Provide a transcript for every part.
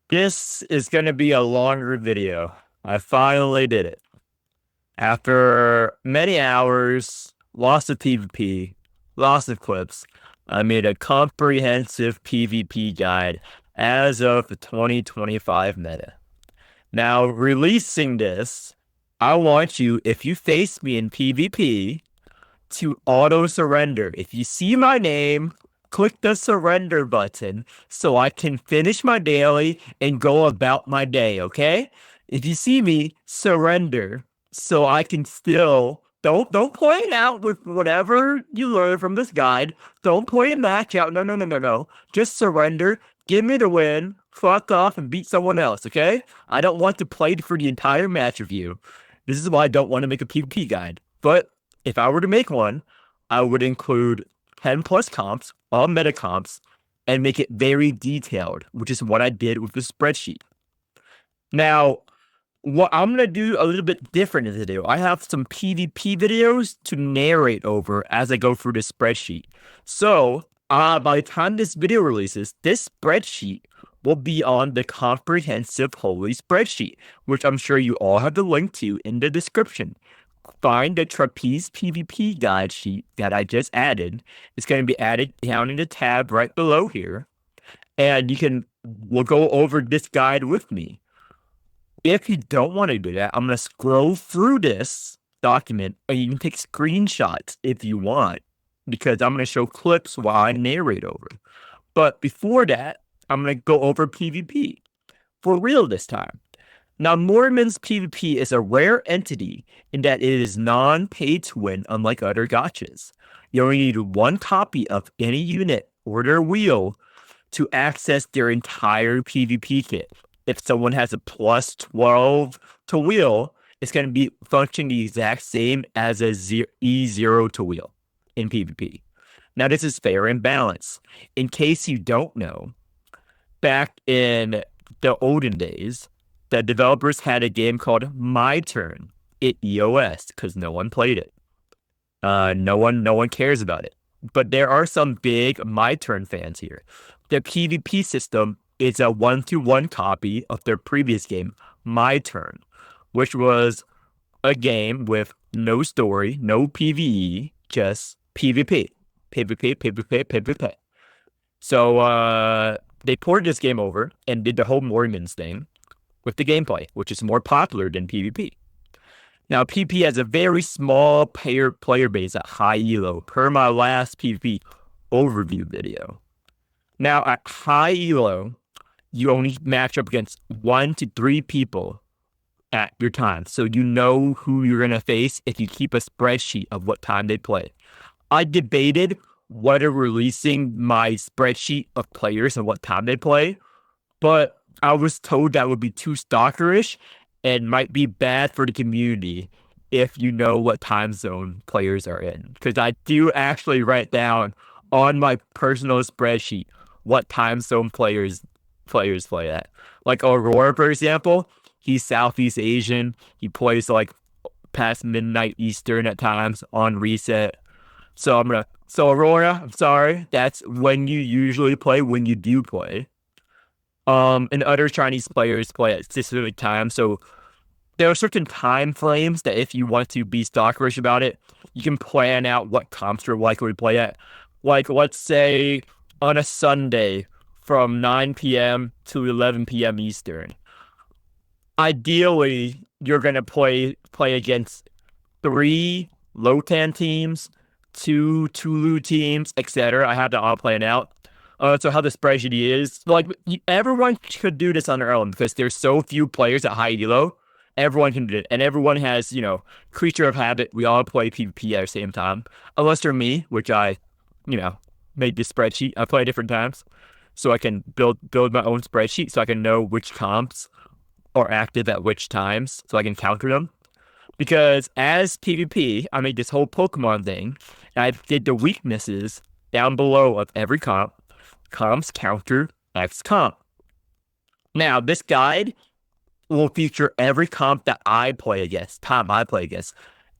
This is going to be a longer video. I finally did it. After many hours, lots of PvP, lots of clips, I made a comprehensive PvP guide as of the 2025 meta. Now, releasing this, I want you, if you face me in PvP, to auto surrender. If you see my name, click the surrender button so I can finish my daily and go about my day, okay? If you see me, surrender so I can still don't play it out with whatever you learn from this guide. Don't play a match out. No, no, no, no, no. Just surrender. Give me the win. Fuck off and beat someone else, okay? I don't want to play for the entire match with you. This is why I don't want to make a PvP guide. But if I were to make one, I would include 10 plus comps, all meta comps, and make it very detailed, which is what I did with the spreadsheet. Now, what I'm going to do a little bit different in the video. I have some PvP videos to narrate over as I go through this spreadsheet. So, by the time this video releases, this spreadsheet will be on the comprehensive holy spreadsheet, which I'm sure you all have the link to in the description. Find the Traphase PvP guide sheet that I just added. It's going to be added down in the tab right below here. And we'll go over this guide with me. If you don't want to do that, I'm going to scroll through this document, or you can take screenshots if you want, because I'm going to show clips while I narrate over. But before that, I'm going to go over PvP for real this time. Now, Morimens PvP is a rare entity in that it is non-pay to win, unlike other gachas. You only need one copy of any unit or their wheel to access their entire PvP kit. If someone has a plus 12 to wheel, it's going to be functioning the exact same as a E0 to wheel in PvP. Now, this is fair and balanced. In case you don't know, back in the olden days, the developers had a game called My Turn at EOS because no one played it. No one cares about it. But there are some big My Turn fans here. The PvP system is a 1-to-1 copy of their previous game, My Turn, which was a game with no story, no PvE, just PvP. PvP, PvP, PvP. So they ported this game over and did the whole Morimens thing with the gameplay, which is more popular than PvP. Now, PvP has a very small player base at high elo, per my last PvP overview video. Now, at high elo, you only match up against 1 to 3 people at your time, so you know who you're going to face if you keep a spreadsheet of what time they play. I debated whether releasing my spreadsheet of players and what time they play, but I was told that would be too stalkerish and might be bad for the community if you know what time zone players are in. Because I do actually write down on my personal spreadsheet what time zone players play at. Like Aurora, for example, he's Southeast Asian. He plays like past midnight Eastern at times on reset. So Aurora, I'm sorry, that's when you usually play when you do play. And other Chinese players play at specific times. So there are certain time frames that if you want to be stalkerish about it, you can plan out what comps you're likely to play at. Like, let's say on a Sunday from 9 p.m. to 11 p.m. Eastern. Ideally, you're going to play against 3 Lotan teams, 2 Tulu teams, etc. I had to all plan out. So how the spreadsheet is, like, everyone could do this on their own because there's so few players at high elo. Everyone can do it, and everyone has, creature of habit. We all play PvP at the same time, unless they're me, which I, made this spreadsheet. I play different times, so I can build my own spreadsheet, so I can know which comps are active at which times, so I can counter them. Because as PvP, I made this whole Pokemon thing, and I did the weaknesses down below of every comp. Comps counter X comp. Now, this guide will feature every comp that I play against,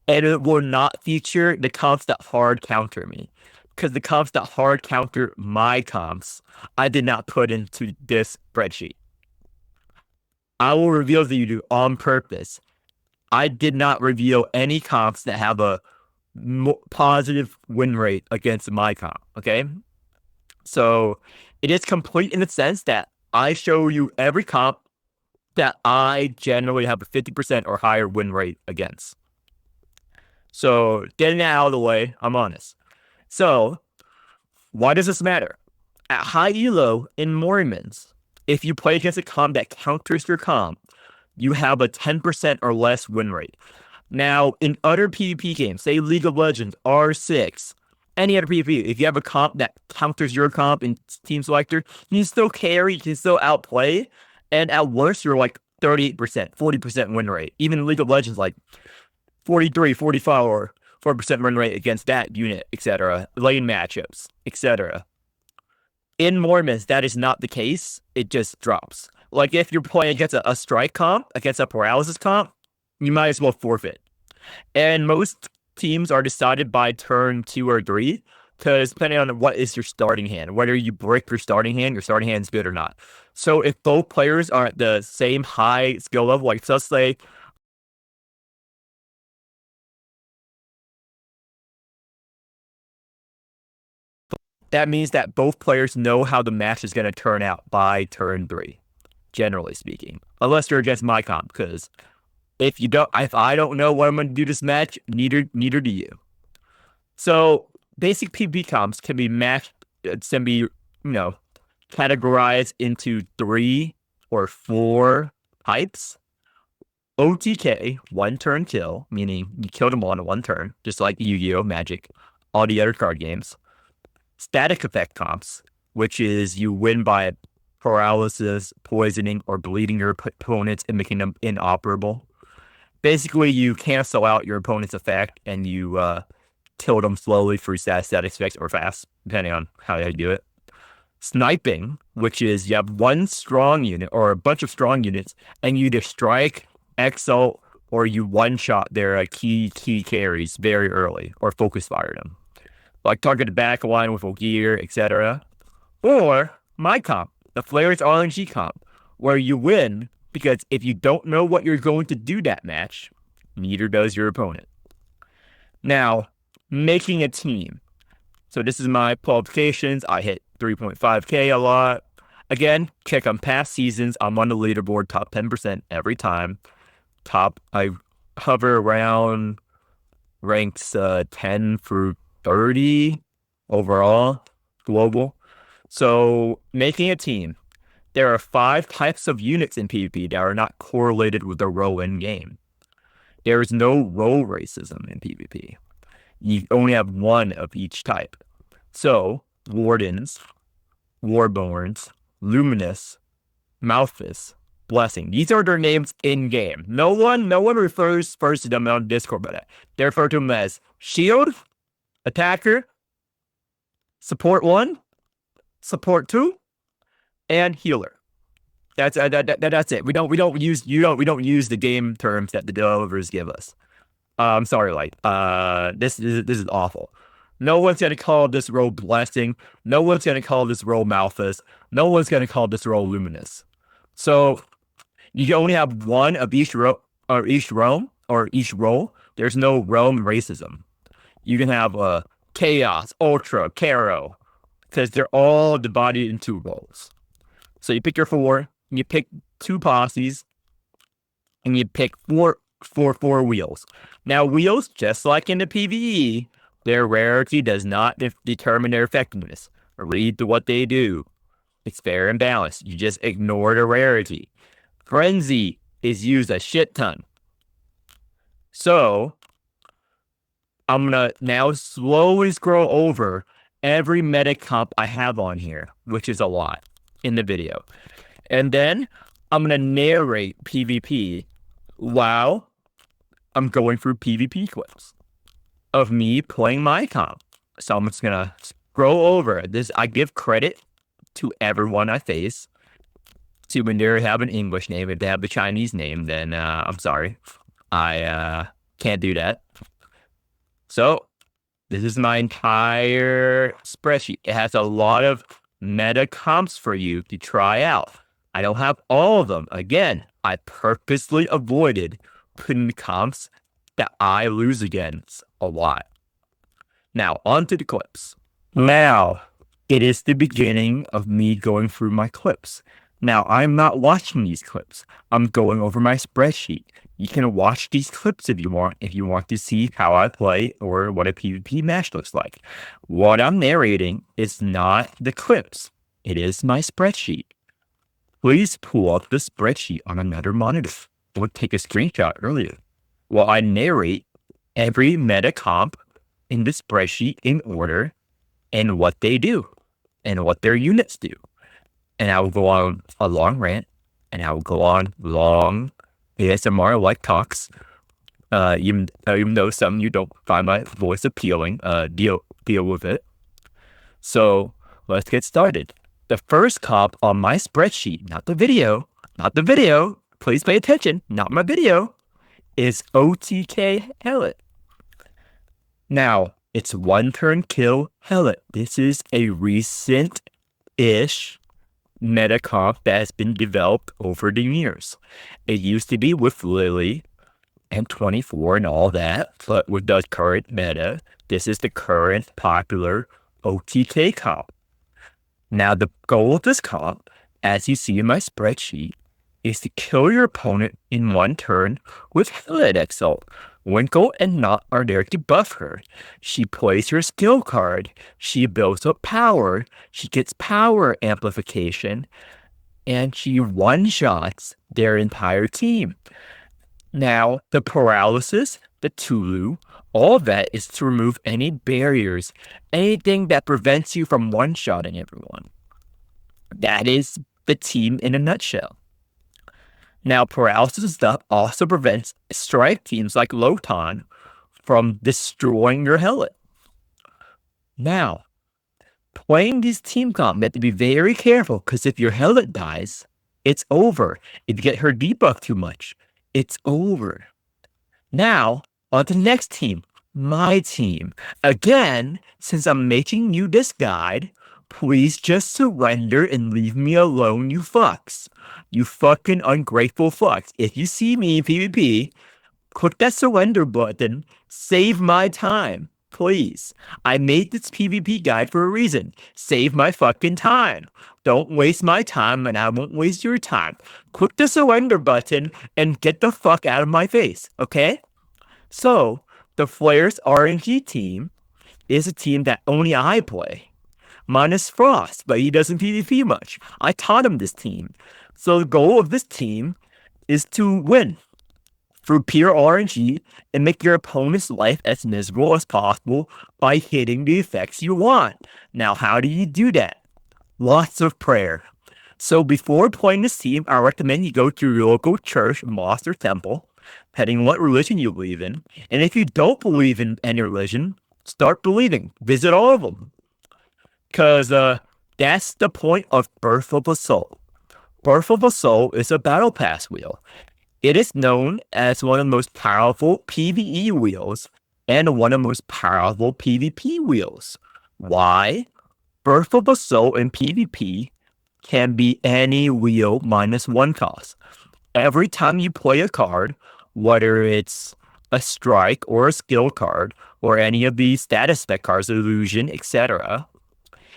and it will not feature the comps that hard counter me. Because the comps that hard counter my comps, I did not put into this spreadsheet. I will reveal to you on purpose. I did not reveal any comps that have a positive win rate against my comp. Okay. So it is complete in the sense that I show you every comp that I generally have a 50% or higher win rate against. So getting that out of the way, I'm honest. So why does this matter? At high elo in Morimens, if you play against a comp that counters your comp, you have a 10% or less win rate. Now, in other PvP games, say League of Legends, R6, any other PvP, if you have a comp that counters your comp in Team Selector, you can still carry, you can still outplay, and at worst, you're like 38%, 40% win rate. Even League of Legends, like 43, 45, or 4% win rate against that unit, etc. Lane matchups, etc. In Morimens, that is not the case. It just drops. Like if you're playing against a strike comp, against a paralysis comp, you might as well forfeit. And most teams are decided by turn 2 or 3, because depending on what is your starting hand, whether you break your starting hand is good or not. So if both players are at the same high skill level, like let's say that means that both players know how the match is going to turn out by turn 3, generally speaking, unless you're against my comp, because if I don't know what I'm going to do this match, neither do you. So basic PvP comps can be matched, can be, categorized into 3 or 4 types. OTK, one turn kill, meaning you kill them all in one turn, just like Yu-Gi-Oh, Magic, all the other card games. Static effect comps, which is you win by paralysis, poisoning, or bleeding your opponents and making them inoperable. Basically, you cancel out your opponent's effect and you kill them slowly through static effects or fast, depending on how you do it. Sniping, which is you have one strong unit or a bunch of strong units, and you either strike, exalt, or you one-shot their key carries very early, or focus fire them. Like target the back line with a gear, etc. Or my comp, the Flare's RNG comp, where you win because if you don't know what you're going to do that match, neither does your opponent. Now, making a team. So this is my qualifications. I hit 3.5K a lot. Again, check on past seasons. I'm on the leaderboard, top 10% every time. I hover around ranks 10 through 30 overall, global. So making a team. There are 5 types of units in PvP that are not correlated with the role in game. There is no role racism in PvP. You only have one of each type. So, Wardens, Warborns, Luminous, Malphus, Blessing. These are their names in game. No one refers first to them on Discord by that. They refer to them as Shield, Attacker, Support 1, Support 2, and Healer. That's it. We don't use the game terms that the developers give us. I'm sorry, Light. This is awful. No one's gonna call this role Blessing. No one's gonna call this role Malphus. No one's gonna call this role Luminous. So you only have one of each role or each role. There's no realm racism. You can have Chaos, Ultra, Caro, because they're all divided into roles. So you pick your 4, you pick 2 posses, and you pick 4 wheels. Now, wheels, just like in the PvE, their rarity does not determine their effectiveness. Read to what they do. It's fair and balanced. You just ignore the rarity. Frenzy is used a shit ton. So, I'm going to now slowly scroll over every meta comp I have on here, which is a lot in the video. And then I'm going to narrate PvP while I'm going through PvP clips of me playing my comp. So I'm just going to scroll over this. I give credit to everyone I face. See, when they have an English name, if they have the Chinese name, then I'm sorry. I can't do that. So this is my entire spreadsheet. It has a lot of meta comps for you to try out. I don't have all of them. Again, I purposely avoided putting comps that I lose against a lot. Now, on to the clips. Now, it is the beginning of me going through my clips. Now, I'm not watching these clips. I'm going over my spreadsheet. You can watch these clips if you want to see how I play or what a PvP match looks like. What I'm narrating is not the clips. It is my spreadsheet. Please pull up the spreadsheet on another monitor or take a screenshot earlier. While I narrate every meta comp in the spreadsheet in order and what they do and what their units do. And I will go on a long rant and I will go on long ASMR like talks. Even though some of you don't find my voice appealing, deal with it. So let's get started. The first comp on my spreadsheet, not the video, please pay attention, not my video, is OTK Hellet. Now, it's one turn kill Hellet. This is a recent-ish meta comp that has been developed over the years. It used to be with Lily and 24 and all that, but with the current meta, this is the current popular OTK comp. Now, the goal of this comp, as you see in my spreadsheet, is to kill your opponent in one turn with Hellet Exalt. Winkle and Knot are there to buff her. She plays her skill card. She builds up power. She gets power amplification. And she one-shots their entire team. Now, the paralysis, the Tulu, all of that is to remove any barriers, anything that prevents you from one-shotting everyone. That is the team in a nutshell. Now, paralysis stuff also prevents strike teams like Lotan from destroying your Hellet. Now, playing this team comp, you have to be very careful, because if your Hellet dies, it's over. If you get her debuff too much, it's over. Now, on to the next team, my team. Again, since I'm making you this guide, please just surrender and leave me alone, you fucks. You fucking ungrateful fucks. If you see me in PvP, click that surrender button. Save my time, please. I made this PvP guide for a reason. Save my fucking time. Don't waste my time and I won't waste your time. Click the surrender button and get the fuck out of my face, okay? So, the Flares RNG team is a team that only I play. Minus Frost, but he doesn't PvP much. I taught him this team. So the goal of this team is to win through pure RNG and make your opponent's life as miserable as possible by hitting the effects you want. Now, how do you do that? Lots of prayer. So before playing this team, I recommend you go to your local church, mosque, or temple, depending on what religion you believe in. And if you don't believe in any religion, start believing. Visit all of them. Because that's the point of Birth of a Soul. Birth of a Soul is a battle pass wheel. It is known as one of the most powerful PvE wheels and one of the most powerful PvP wheels. Why? Birth of a Soul in PvP can be any wheel minus one cost. Every time you play a card, whether it's a strike or a skill card or any of these status spec cards, illusion, etc.,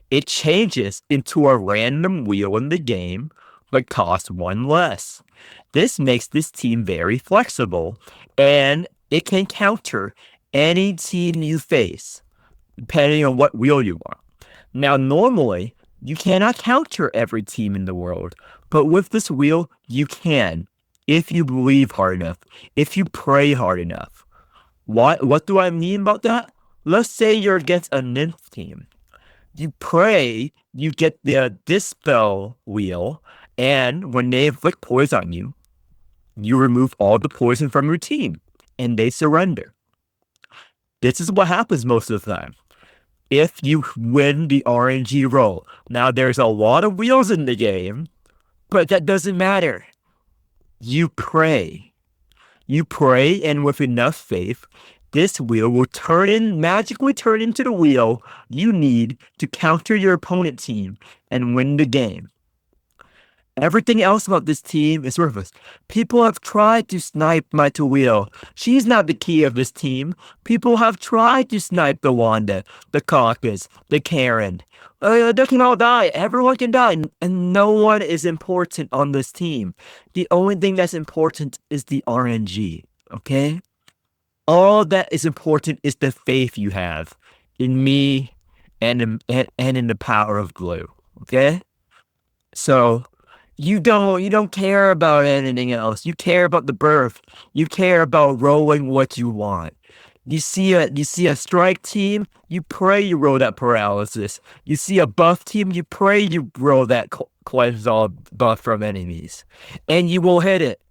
it changes into a random wheel in the game, but costs one less. This makes this team very flexible, and it can counter any team you face, depending on what wheel you are. Now, normally, you cannot counter every team in the world, but with this wheel, you can, if you believe hard enough, if you pray hard enough. What do I mean about that? Let's say you're against a Nymph team. You pray you get the Dispel wheel, and when they inflict poison on you, you remove all the poison from your team, and they surrender. This is what happens most of the time. If you win the RNG roll. Now, there's a lot of wheels in the game, but that doesn't matter. You pray. You pray, and with enough faith, this wheel will magically turn into the wheel you need to counter your opponent team and win the game. Everything else about this team is worthless. People have tried to snipe my Toledo. She's not the key of this team. People have tried to snipe the Wanda, the Caucus, the Karen. They can all die. Everyone can die. And no one is important on this team. The only thing that's important is the RNG. Okay? All that is important is the faith you have in me and in the power of glue. Okay? So you don't care about anything else. You care about the birth. You care about rolling what you want. You see a strike team, you pray you roll that paralysis. You see a buff team, you pray you roll that cleanse all buff from enemies. And you will hit it.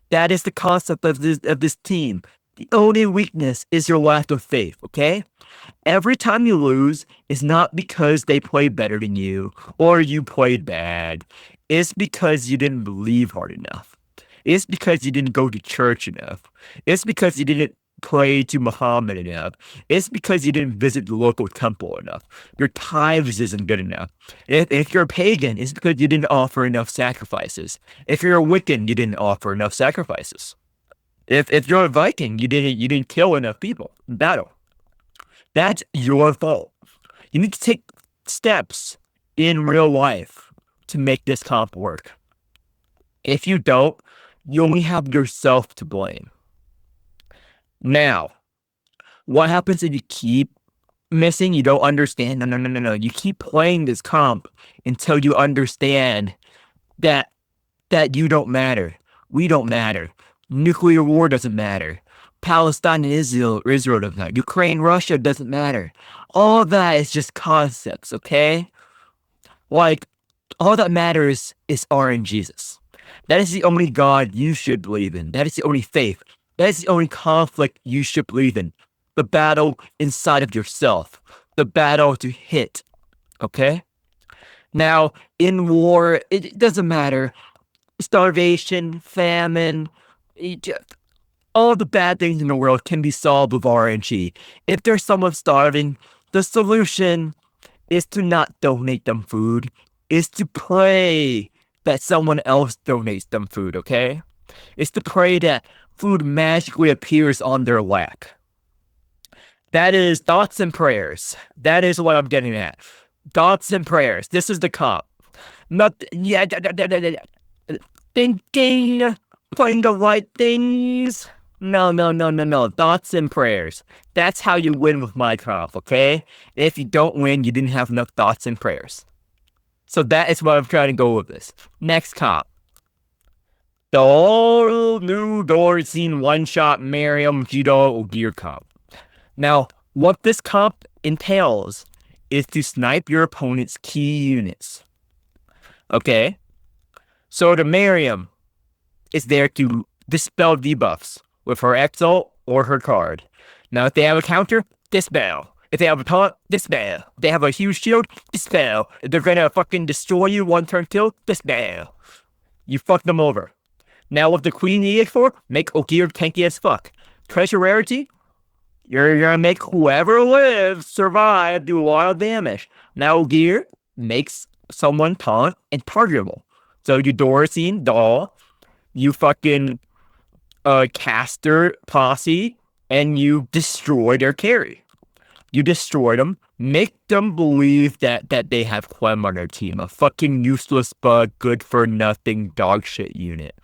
That is the concept of this team. The only weakness is your lack of faith, okay? Every time you lose, it's not because they played better than you or you played bad. It's because you didn't believe hard enough. It's because you didn't go to church enough. It's because you didn't pray to Muhammad enough. It's because you didn't visit the local temple enough. Your tithes isn't good enough. If you're a pagan, it's because you didn't offer enough sacrifices. If you're a Wiccan, you didn't offer enough sacrifices. If you're a Viking, you didn't kill enough people in battle. That's your fault. You need to take steps in real life to make this comp work. If you don't, you only have yourself to blame. Now, what happens if you keep missing? You don't understand. No. You keep playing this comp until you understand that you don't matter. We don't matter. Nuclear war doesn't matter. Palestine and Israel doesn't matter. Ukraine, Russia doesn't matter. All that is just concepts, okay? Like, all that matters is RNGesus. That is the only God you should believe in. That is the only faith. That is the only conflict you should believe in. The battle inside of yourself. The battle to hit, okay? Now, in war, it doesn't matter. Starvation, famine, all the bad things in the world can be solved with RNG. If there's someone starving, the solution is to not donate them food, is to pray that someone else donates them food, okay? It's to pray that food magically appears on their lap. That is thoughts and prayers. That is what I'm getting at. Thoughts and prayers. This is the comp. Thinking, playing the right things. No. Thoughts and prayers. That's how you win with my comp, okay? If you don't win, you didn't have enough thoughts and prayers. So that is what I'm trying to go with this. Next comp. The all new door scene one-shot Miriam Judo gear comp. Now, what this comp entails is to snipe your opponent's key units. Okay? So the Miriam is there to dispel debuffs with her exalt or her card. Now, if they have a counter, dispel. If they have a taunt, dispel. If they have a huge shield, dispel. If they're gonna fucking destroy you one turn kill, dispel. You fuck them over. Now with the Queen EX4, make Ogier tanky as fuck. Treasure rarity, you're gonna make whoever lives survive, do a lot of damage. Now Ogier makes someone taunt and targetable. So you Dorothy doll, you fucking caster posse, and you destroy their carry. You destroy them, make them believe that they have Clem on their team, a fucking useless bug, good for nothing dog shit unit.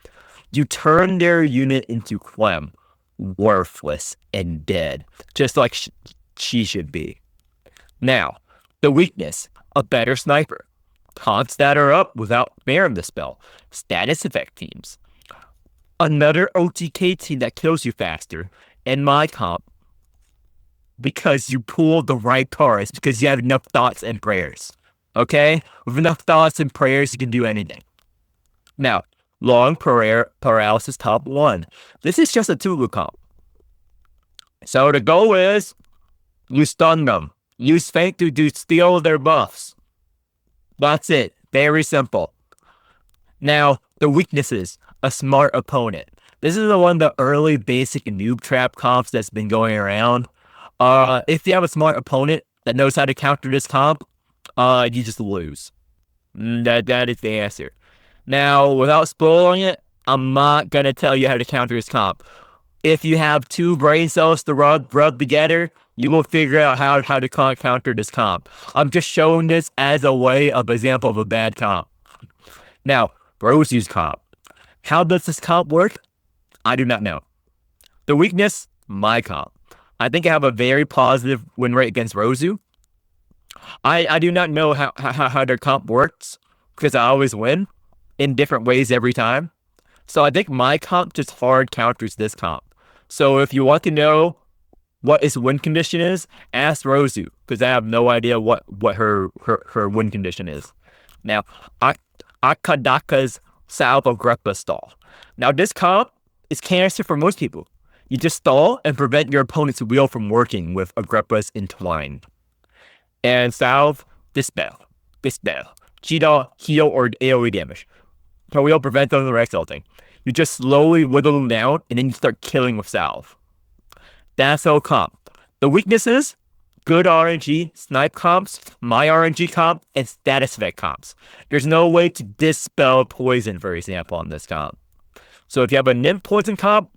You turn their unit into Clem, worthless and dead, just like she should be. Now, the weakness, a better sniper. Taunts that are up without Baron the spell. Status effect teams. Another OTK team that kills you faster. And my comp, because you pulled the right cards, because you have enough thoughts and prayers. Okay? With enough thoughts and prayers, you can do anything. Now, long paralysis top 1. This is just a Tulu comp. So the goal is, you stun them. Use Feint to steal their buffs. That's it. Very simple. Now, the weaknesses. A smart opponent. This is one of the early basic noob trap comps that's been going around. If you have a smart opponent that knows how to counter this comp, you just lose. That is the answer. Now, without spoiling it, I'm not gonna tell you how to counter this comp. If you have two brain cells to rub together, you will figure out how to counter this comp. I'm just showing this as a way of example of a bad comp. Now, Rosie's comp. How does this comp work? I do not know. The weakness, my comp. I think I have a very positive win rate against Rosu. I do not know how their comp works because I always win in different ways every time. So I think my comp just hard counters this comp. So if you want to know what his win condition is, ask Rosu because I have no idea what her win condition is. Now, Akadaka's Salvo Greppa stall. Now this comp is cancer for most people. You just stall and prevent your opponent's wheel from working with Agrippa's entwine. And salve, dispel, cheetah, heal, or AoE damage. So wheel prevent them from exalting. You just slowly whittle them down and then you start killing with salve. That's all comp. The weaknesses, good RNG, snipe comps, my RNG comp, and status effect comps. There's no way to dispel poison, for example, on this comp. So if you have a Nymph poison comp,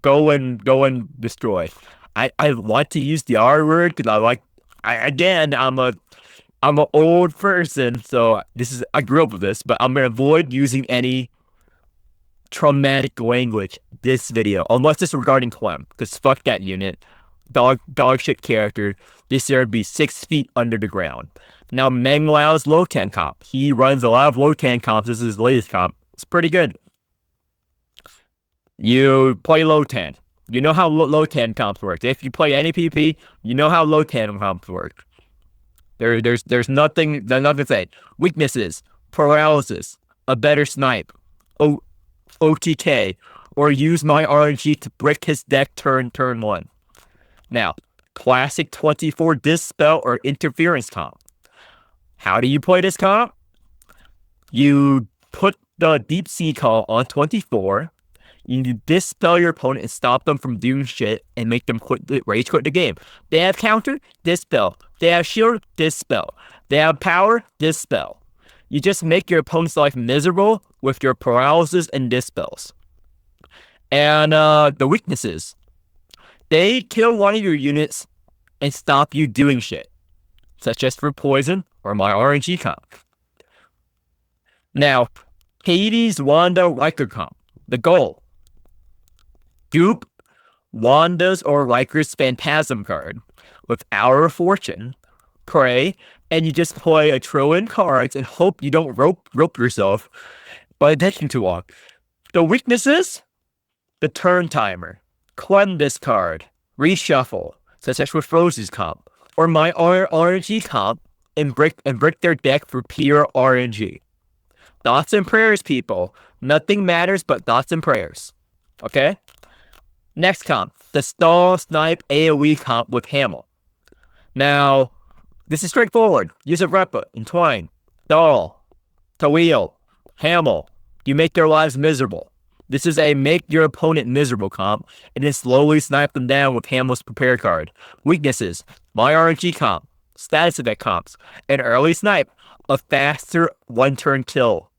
go and destroy. I want to use the R word because I'm an old person, so I grew up with this, but I'm gonna avoid using any traumatic language this video, unless it's regarding Clem, because fuck that unit. Dog shit character. This year would be 6 feet under the ground. Now Meng Lao's Lotan comp. He runs a lot of Lotan comps. This is his latest comp. It's pretty good. You play Lotan. You know how Lotan comps work. If you play any PvP, you know how Lotan comps work. There's nothing to say. Weaknesses, paralysis, a better snipe, OTK, or use my RNG to brick his deck turn 1. Now, classic 24 dispel or interference comp. How do you play this comp? You put the deep sea call on 24. You dispel your opponent and stop them from doing shit and make them rage quit the game. They have counter, dispel. They have shield, dispel. They have power, dispel. You just make your opponent's life miserable with your paralysis and dispels. And the weaknesses. They kill one of your units and stop you doing shit, such as for poison or my RNG comp. Now, Hades, Wanda, Riker comp. The goal. Goop Wanda's or Riker's Phantasm card with Hour of Fortune, pray, and you just play a trillion cards and hope you don't rope yourself by attention too long. The weaknesses? The turn timer. Clem this card. Reshuffle, such as with Rose's comp. Or my RNG comp and brick their deck for pure RNG. Thoughts and prayers, people. Nothing matters but thoughts and prayers. Okay? Next comp, the stall snipe AoE comp with Hamel. Now, this is straightforward. Use a Repa, entwine, stall, Tawil, Hamel. You make their lives miserable. This is a make your opponent miserable comp, and then slowly snipe them down with Hamel's prepare card. Weaknesses, my RNG comp, status effect comps, an early snipe, a faster one-turn kill.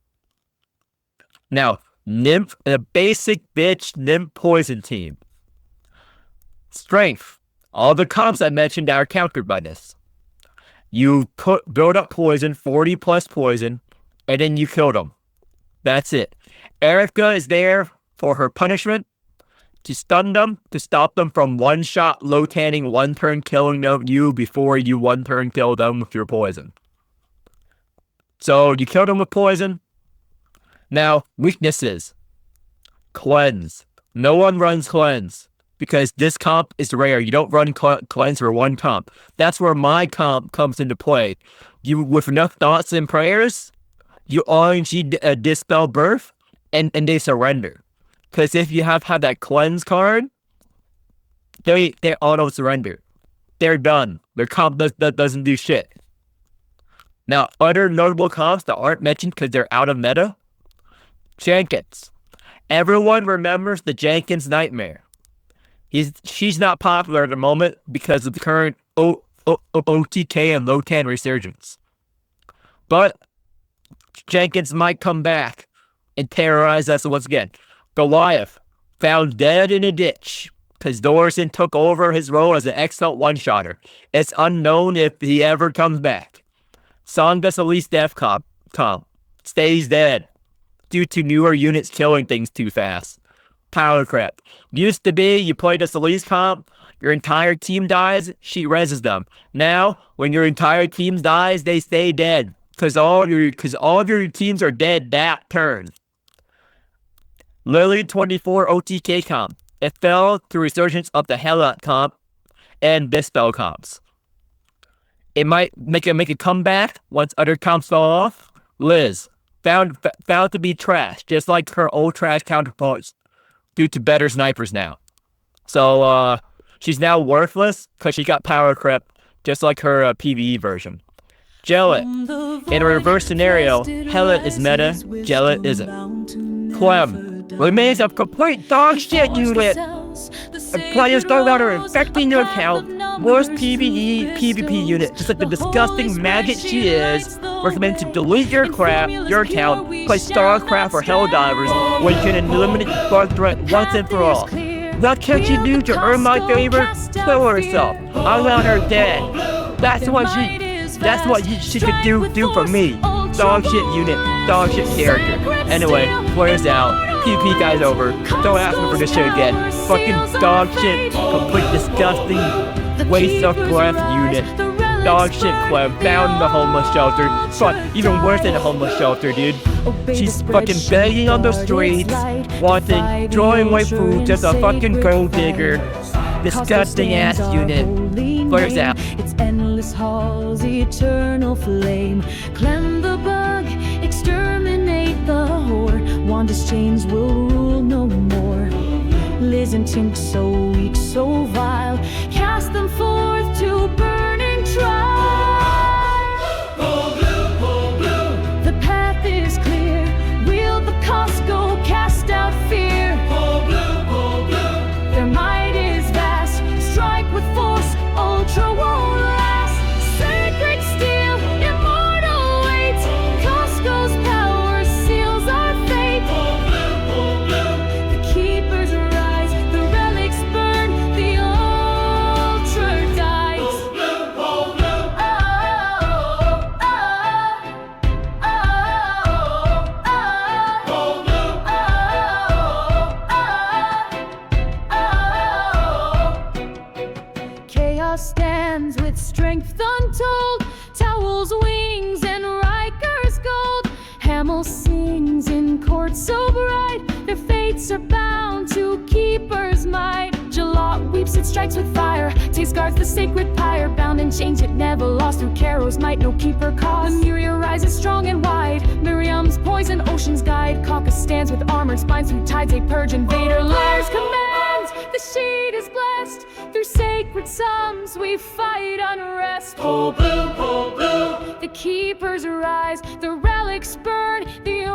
Now, Nymph, a basic bitch Nymph poison team. Strength. All the comps I mentioned are countered by this. You build up poison, 40 plus poison, and then you kill them. That's it. Erica is there for her punishment, to stun them, to stop them from one-shot low-tanning, one-turn killing you before you one-turn kill them with your poison. So you kill them with poison. Now, weaknesses. Cleanse. No one runs cleanse because this comp is rare. You don't run cleanse for one comp. That's where my comp comes into play. You, with enough thoughts and prayers, you RNG dispel birth and they surrender. Because if you have that cleanse card, they auto surrender. They're done. Their comp doesn't do shit. Now, other notable comps that aren't mentioned because they're out of meta. Jenkins. Everyone remembers the Jenkins nightmare. She's not popular at the moment because of the current OTK and Lotan resurgence. But Jenkins might come back and terrorize us once again. Goliath, found dead in a ditch because Dorson took over his role as an excellent one-shotter. It's unknown if he ever comes back. Sonda's Elite Death comp stays dead due to newer units killing things too fast. Power crap. Used to be, you play this Elite comp, your entire team dies, she reses them. Now, when your entire team dies, they stay dead. Because all of your teams are dead that turn. Lily 24 OTK comp. It fell through resurgence of the Hellet comp and Bispell comps. It might make a comeback once other comps fall off. Liz, found to be trash, just like her old trash counterparts, due to better snipers now. So, she's now worthless because she got power crept, just like her PvE version. Jellet. In a reverse scenario, Hellet is meta, Jellet isn't. Clem. Remains a complete dog shit unit. Players go out are infecting your account. Worst PvP unit. Just like the disgusting maggot she is. Recommend to delete your account, play StarCraft or Helldivers, where you can eliminate the bug threat once and for all. What can she do to earn my favor? Kill herself. I want her dead. That's what she could do for me. Dog shit unit, dog shit character. Anyway, players out. PvP guy's over. Don't ask me for this shit again. Fucking dog shit, complete disgusting waste of breath unit. Dog shit Clem, found in the homeless shelter. Fuck, even worse than a homeless shelter, dude. She's fucking begging on the streets, wanting, throwing away food, just a fucking gold digger. Disgusting ass unit. Players out. It's endless halls, eternal flame. Clem the bug, exterminate the horde. Wanda's chains will rule no more. Liz and Tink so weak, so vile. Cast them forth to burning trial. Pull blue. The path is clear. Wield the Costco, cast out fear. Pull blue. Their might is vast. Strike with force, ultra won't last. Sacred steel, immortal weight. Costco's power seals our fate. Pull blue. The keepers rise, the relics burn, the ultra dies. Pull blue. Chaos stands with strength untold. Towels, wings, and Riker's gold. Hamel sings in court so bright. Their fates are bound to Keeper's might. Jalot weeps, it strikes with fire. Taste guards the sacred pyre. Bound and chained, yet never lost. Through Caro's might, no keeper cost. Lemuria rises strong and wide. Miriam's poison, ocean's guide. Caucus stands with armored spines. Through tides they purge, invader lairs commands. The shade is blessed. Through sacred sums we fight unrest. Pull blue. The keepers rise, the relics burn, the